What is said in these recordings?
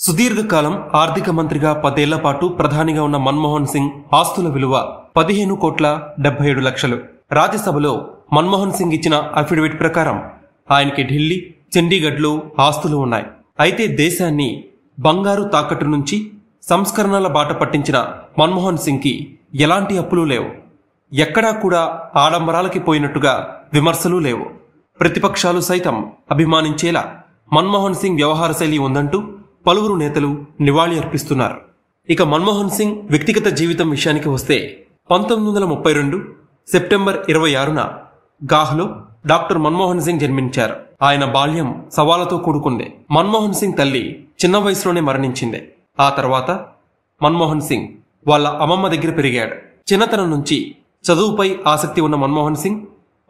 సుదీర్ఘకాలం ఆర్థిక మంత్రిగా 10 ఏళ్ల పాటు ప్రధానిగా ఉన్న మన్మోహన్ సింగ్ ఆస్తుల విలువ 15,77,00,000. రాజ్యసభలో మన్మోహన్ సింగ్ ఇచ్చిన అఫిడవిట్ ప్రకారం ఆయనకి ఢిల్లీ, చండీగఢ్లో ఆస్తులు ఉన్నాయి. అయితే దేశాన్ని బంగారు తాకట్టు నుంచి సంస్కరణల బాట పట్టించిన మన్మోహన్ సింగ్కి ఎలాంటి అప్పులు లేవు. ఎక్కడా కూడా ఆడంబరాలకి పోయినట్టుగా విమర్శలు లేవు. ప్రతిపక్షాలు సైతం అభిమానించేలా మన్మోహన్ సింగ్ వ్యవహార శైలి ఉందంటూ పలువురు నేతలు నివాళి అర్పిస్తున్నారు. ఇక మన్మోహన్ సింగ్ వ్యక్తిగత జీవితం విషయానికి వస్తే 1932 సెప్టెంబర్ 26న గాహ్లో డాక్టర్ మన్మోహన్ సింగ్ జన్మించారు. ఆయన బాల్యం సవాళ్లతో కూడుకుంది. మన్మోహన్ సింగ్ తల్లి చిన్న వయసులోనే మరణించింది. ఆ తర్వాత మన్మోహన్ సింగ్ వాళ్ళ అమ్మమ్మ దగ్గర పెరిగాడు. చిన్నతనం నుంచి చదువుపై ఆసక్తి ఉన్న మన్మోహన్ సింగ్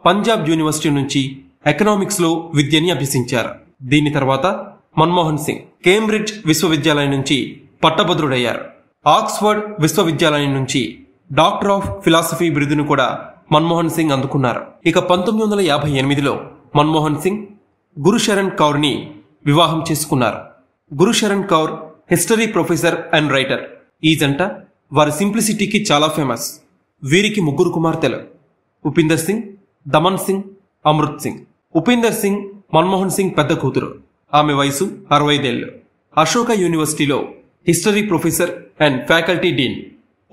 పంజాబ్ యూనివర్సిటీ నుంచి ఎకనామిక్స్లో విద్యని అభ్యసించారు. దీని తర్వాత మన్మోహన్ సింగ్ కేంబ్రిడ్జ్ విశ్వవిద్యాలయం నుంచి పట్టభద్రుడయ్యారు. ఆక్స్ఫర్డ్ విశ్వవిద్యాలయం నుంచి డాక్టర్ ఆఫ్ ఫిలాసఫీ బిరుదును కూడా మన్మోహన్ సింగ్ అందుకున్నారు. ఇక 1958లో మన్మోహన్ సింగ్ గురుశరణ్ కౌర్ని వివాహం చేసుకున్నారు. Gursharan Kaur history professor and writer. ఈ జంట వారి సింప్లిసిటీకి చాలా ఫేమస్. వీరికి 3 కుమార్తెలు: ఉపీందర్ సింగ్, దమన్ సింగ్, అమృత్ సింగ్. ఉపీందర్ సింగ్ మన్మోహన్ సింగ్ పెద్ద కూతురు. ఆమె వయసు 65 ఏళ్లు. అశోక యూనివర్సిటీలో history professor and faculty dean.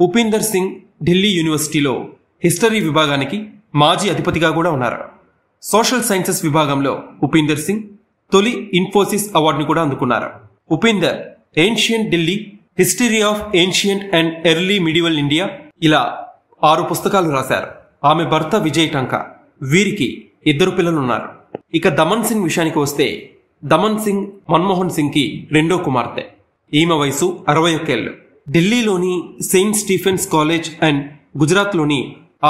Upinder Singh Delhi యూనివర్సిటీలో హిస్టరీ విభాగానికి మాజీ అధిపతిగా కూడా ఉన్నారు. సోషల్ సైన్సెస్ విభాగంలో ఉపీందర్ సింగ్ తొలి ఇన్ఫోసిస్ అవార్డుని కూడా అందుకున్నారు. Upinder ancient Delhi, history of ancient and early medieval India ఇలా 6 పుస్తకాలు రాశారు. ఆమె భర్త విజయ్ టంకా. వీరికి 2 పిల్లలున్నారు. ఇక దమన్ సింగ్ విషయానికి వస్తే దమన్ సింగ్ మన్మోహన్ సింగ్ కి 2వ కుమార్తె. ఈమె వయసు 61 ఏళ్లు. ఢిల్లీలోని సెయింట్ స్టీఫెన్స్ కాలేజ్ అండ్ గుజరాత్లోని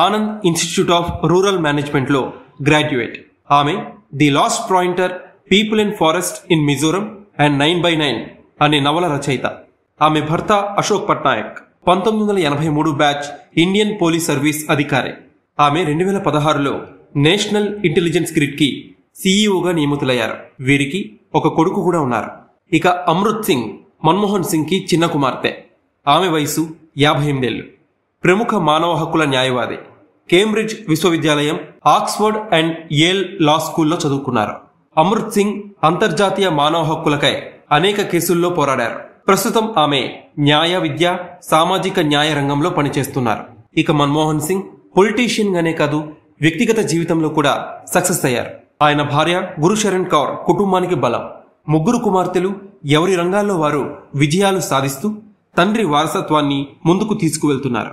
ఆనంద్ ఇన్స్టిట్యూట్ ఆఫ్ రూరల్ మేనేజ్మెంట్లో గ్రాడ్యుయేట్. ఆమె the last pointer, people in forest in Mizoram and 9/9 అనే నవల రచయిత. ఆమె భర్త Ashok Patnaik 1983 batch Indian police service అధికారి. ఆమె 2016లో నేషనల్ ఇంటెలిజెన్స్ గ్రిడ్కి సీఈఓగా నియమితులయ్యారు. వీరికి 1 కొడుకు కూడా ఉన్నారు. ఇక అమృత్ సింగ్ మన్మోహన్ సింగ్ కి చిన్న కుమార్తె. ఆమె వయసు 58 ఏళ్లు. ప్రముఖ మానవ హక్కుల న్యాయవాది. కేంబ్రిడ్జ్ విశ్వవిద్యాలయం, ఆక్స్ఫర్డ్ అండ్ యేల్ లా స్కూల్లో చదువుకున్నారు. అమృత్ సింగ్ అంతర్జాతీయ మానవ హక్కులకై అనేక కేసుల్లో పోరాడారు. ప్రస్తుతం ఆమె న్యాయ విద్య, సామాజిక న్యాయ రంగంలో పనిచేస్తున్నారు. ఇక మన్మోహన్ సింగ్ పొలిటీషియన్ గానే కాదు, వ్యక్తిగత జీవితంలో కూడా సక్సెస్ అయ్యారు. ఆయన భార్య గురుశరణ్ కౌర్ కుటుంబానికి బలం. 3 కుమార్తెలు ఎవరి రంగాల్లో వారు విజయాలు సాధిస్తూ తండ్రి వారసత్వాన్ని ముందుకు తీసుకువెళ్తున్నారు.